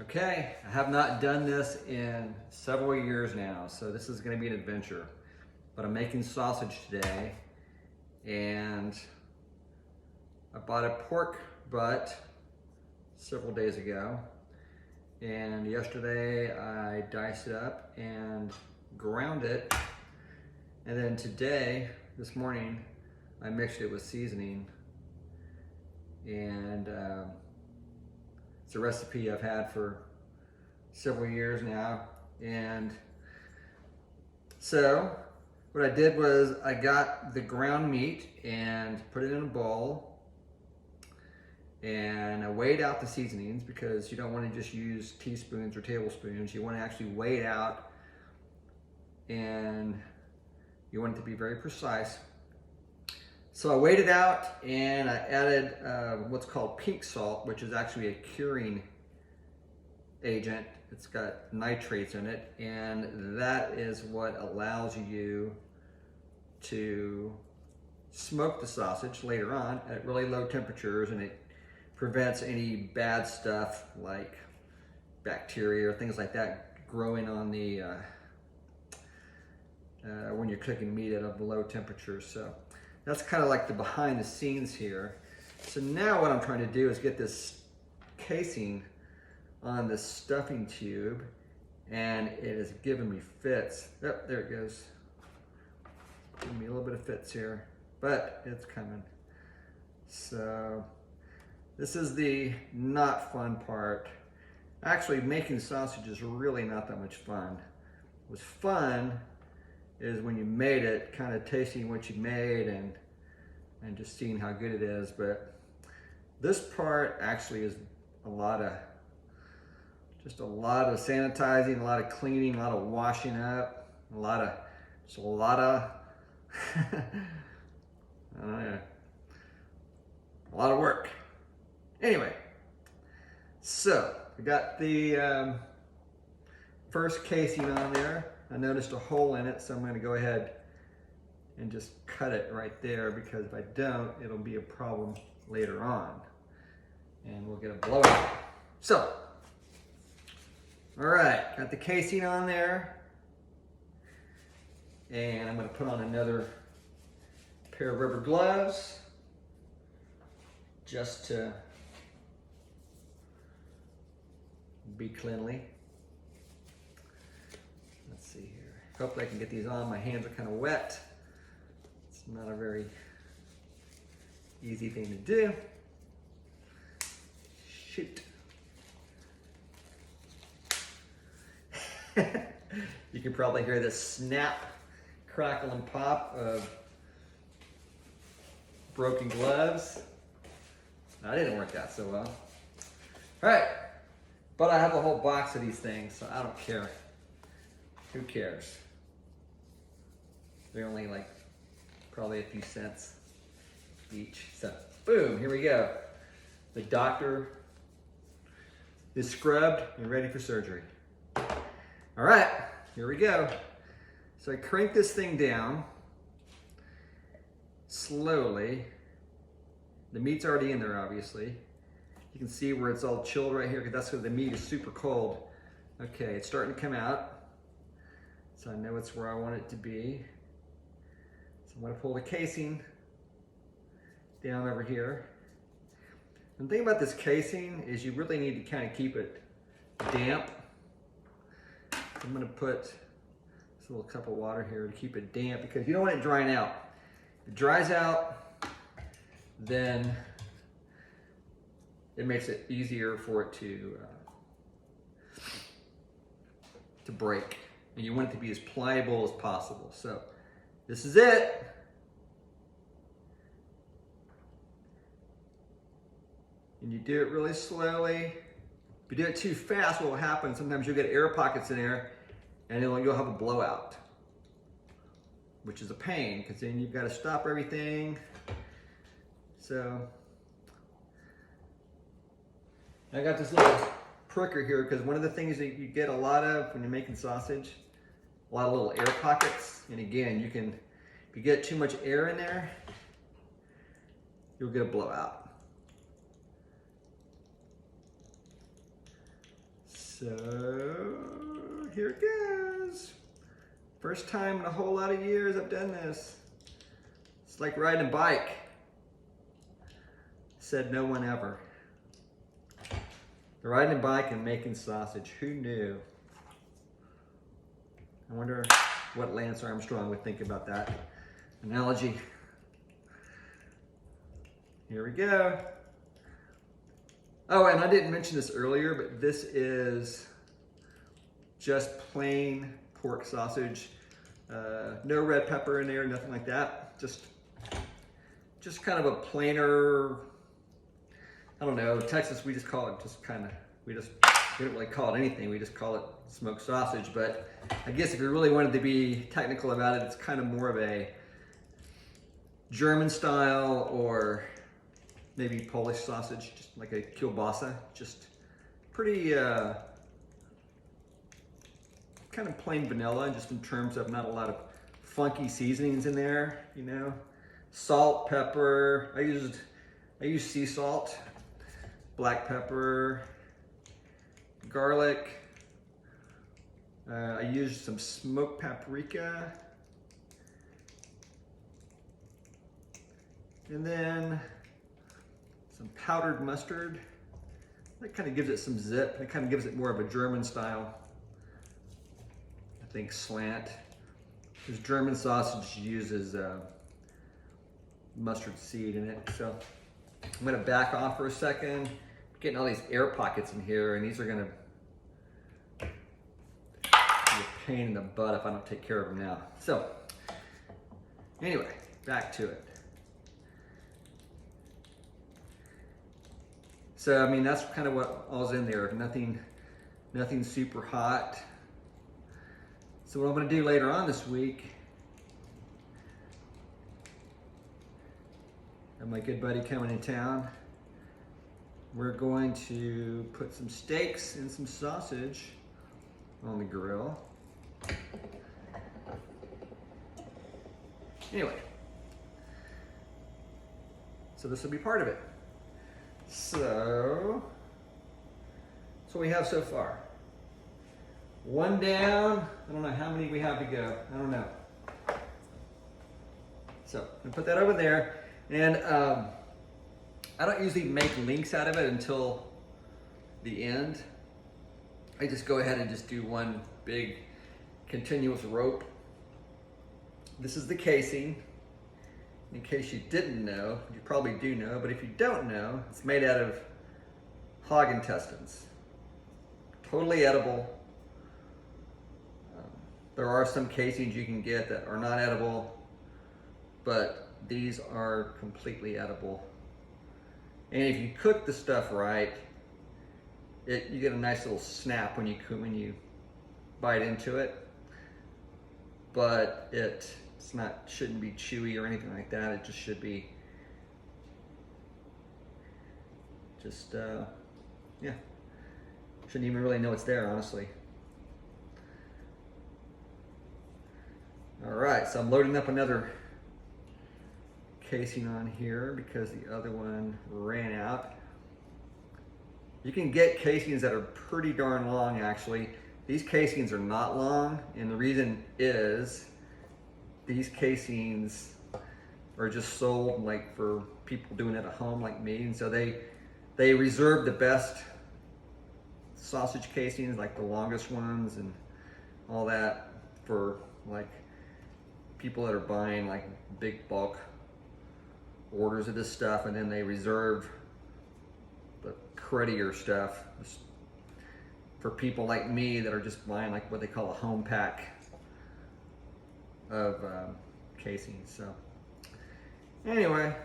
Okay, I have not done this in several years now, so this is going to be an adventure. But I'm making sausage today, and I bought a pork butt several days ago, and yesterday I diced it up and ground it, and then today, this morning, I mixed it with seasoning, and it's a recipe I've had for several years now. And so what I did was I got the ground meat and put it in a bowl, and I weighed out the seasonings because you don't want to just use teaspoons or tablespoons. You want to actually weigh it out, and you want it to be very precise. So I weighed it out and I added what's called pink salt, which is actually a curing agent. It's got nitrates in it, and that is what allows you to smoke the sausage later on at really low temperatures, and it prevents any bad stuff like bacteria or things like that growing on the when you're cooking meat at a low temperature. So that's kind of like the behind the scenes here. So now what I'm trying to do is get this casing on the stuffing tube, and it is giving me fits. Oh, there it goes. Giving me a little bit of fits here, but it's coming. So this is the not fun part. Actually, making sausage is really not that much fun. What's fun is when you made it, kind of tasting what you made and just seeing how good it is. But this part actually is a lot of sanitizing, a lot of cleaning, a lot of washing up, a lot of I don't know, a lot of work. Anyway, so I got the first casing on there. I noticed a hole in it, so I'm going to go ahead and just cut it right there, because if I don't, it'll be a problem later on and we'll get a blowout. So, all right, got the casing on there, and I'm going to put on another pair of rubber gloves just to be cleanly. Let's see here. Hopefully I can get these on. My hands are kind of wet. It's not a very easy thing to do. Shoot. You can probably hear the snap, crackle, and pop of broken gloves. That didn't work out so well. All right, but I have a whole box of these things, so I don't care. Who cares? They're only like probably a few cents each. So boom, here we go. The doctor is scrubbed and ready for surgery. All right, here we go. So I crank this thing down slowly. The meat's already in there, obviously. You can see where it's all chilled right here, because that's because the meat is super cold. Okay, it's starting to come out. So I know it's where I want it to be. So I'm gonna pull the casing down over here. And the thing about this casing is you really need to kind of keep it damp. I'm gonna put this little cup of water here to keep it damp, because you don't want it drying out. If it dries out, then it makes it easier for it to break. And you want it to be as pliable as possible. So this is it. And you do it really slowly. If you do it too fast, what will happen, sometimes you'll get air pockets in there, and you'll have a blowout, which is a pain, because then you've got to stop everything. So I got this little pricker here, because one of the things that you get a lot of when you're making sausage, a lot of little air pockets. And again, if you get too much air in there, you'll get a blowout. So here it goes. First time in a whole lot of years I've done this. It's like riding a bike. Said no one ever. Riding a bike and making sausage. Who knew? I wonder what Lance Armstrong would think about that analogy. Here we go. Oh, and I didn't mention this earlier, but this is just plain pork sausage. No red pepper in there, nothing like that. Just kind of a plainer, I don't know, Texas we just call it we don't really call it anything, we just call it smoked sausage. But I guess if you really wanted to be technical about it, it's kind of more of a German style or maybe Polish sausage, just like a kielbasa, just pretty kind of plain vanilla, just in terms of not a lot of funky seasonings in there, you know. Salt, pepper, I used sea salt, black pepper, garlic, I used some smoked paprika, and then some powdered mustard. That kind of gives it some zip. It kind of gives it more of a German style, I think, slant. Because German sausage uses mustard seed in it. So I'm gonna back off for a second. I'm getting all these air pockets in here, and these are gonna be a pain in the butt if I don't take care of them now. So anyway, back to it. So, I mean, that's kind of what all's in there. Nothing super hot. So what I'm gonna do later on this week, I have my good buddy coming in town. We're going to put some steaks and some sausage on the grill. Anyway, so this will be part of it. So, that's what we have so far. One down. I don't know how many we have to go. I don't know. So, I'm gonna put that over there. And I don't usually make links out of it until the end. I just go ahead and just do one big continuous rope. This is the casing. In case you didn't know, you probably do know, but if you don't know, it's made out of hog intestines. Totally edible. There are some casings you can get that are not edible, but these are completely edible. And if you cook the stuff right, you get a nice little snap when you bite into it. But shouldn't be chewy or anything like that. It just should be yeah. Shouldn't even really know it's there, honestly. All right, so I'm loading up another casing on here because the other one ran out. You can get casings that are pretty darn long, actually. These casings are not long, and the reason is these casings are just sold like for people doing it at home like me, and so they reserve the best sausage casings, like the longest ones and all that, for like people that are buying like big bulk orders of this stuff, and then they reserve the cruddier stuff for people like me that are just buying like what they call a home pack of casings. So anyway,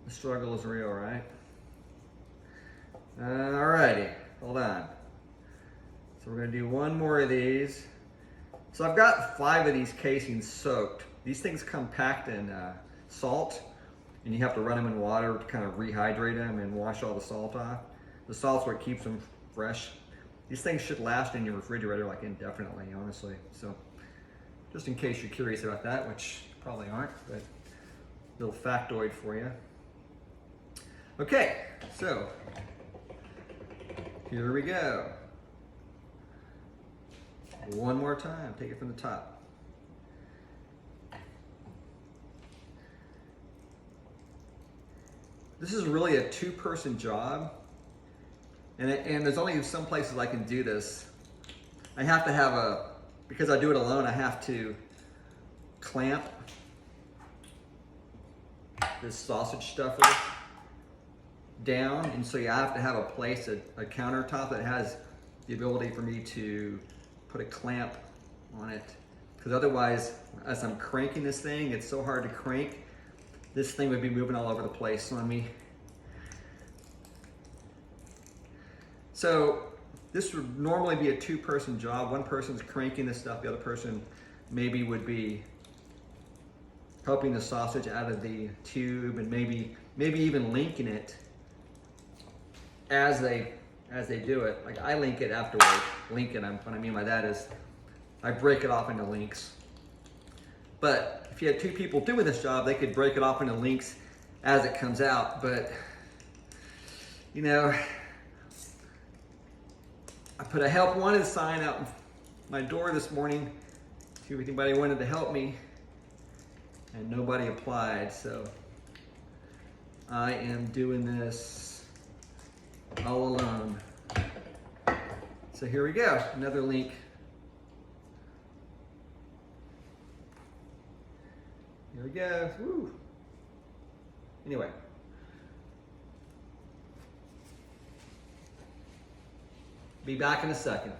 the struggle is real, right? Alrighty, hold on. So we're gonna do one more of these. So I've got 5 of these casings soaked. These things come packed in salt, and you have to run them in water to kind of rehydrate them and wash all the salt off. The salt's what keeps them fresh. These things should last in your refrigerator like indefinitely, honestly. So just in case you're curious about that, which you probably aren't, but a little factoid for you. Okay, so here we go. One more time, take it from the top. This is really a two-person job, and there's only some places I can do this. I have to have because I do it alone, I have to clamp this sausage stuffer down, and so you have to have a place, a countertop that has the ability for me to put a clamp on it, because otherwise, as I'm cranking this thing, it's so hard to crank. This thing would be moving all over the place on me. So this would normally be a two-person job. One person's cranking this stuff, the other person maybe would be helping the sausage out of the tube, and maybe even linking it as they do it. Like I link it afterward. Link it, what I mean by that is I break it off into links. But if you had two people doing this job, they could break it off into links as it comes out. But, you know, I put a help wanted sign out my door this morning, see if anybody wanted to help me, and nobody applied. So I am doing this all alone. So here we go, another link. Here we go. Woo. Anyway. Be back in a second.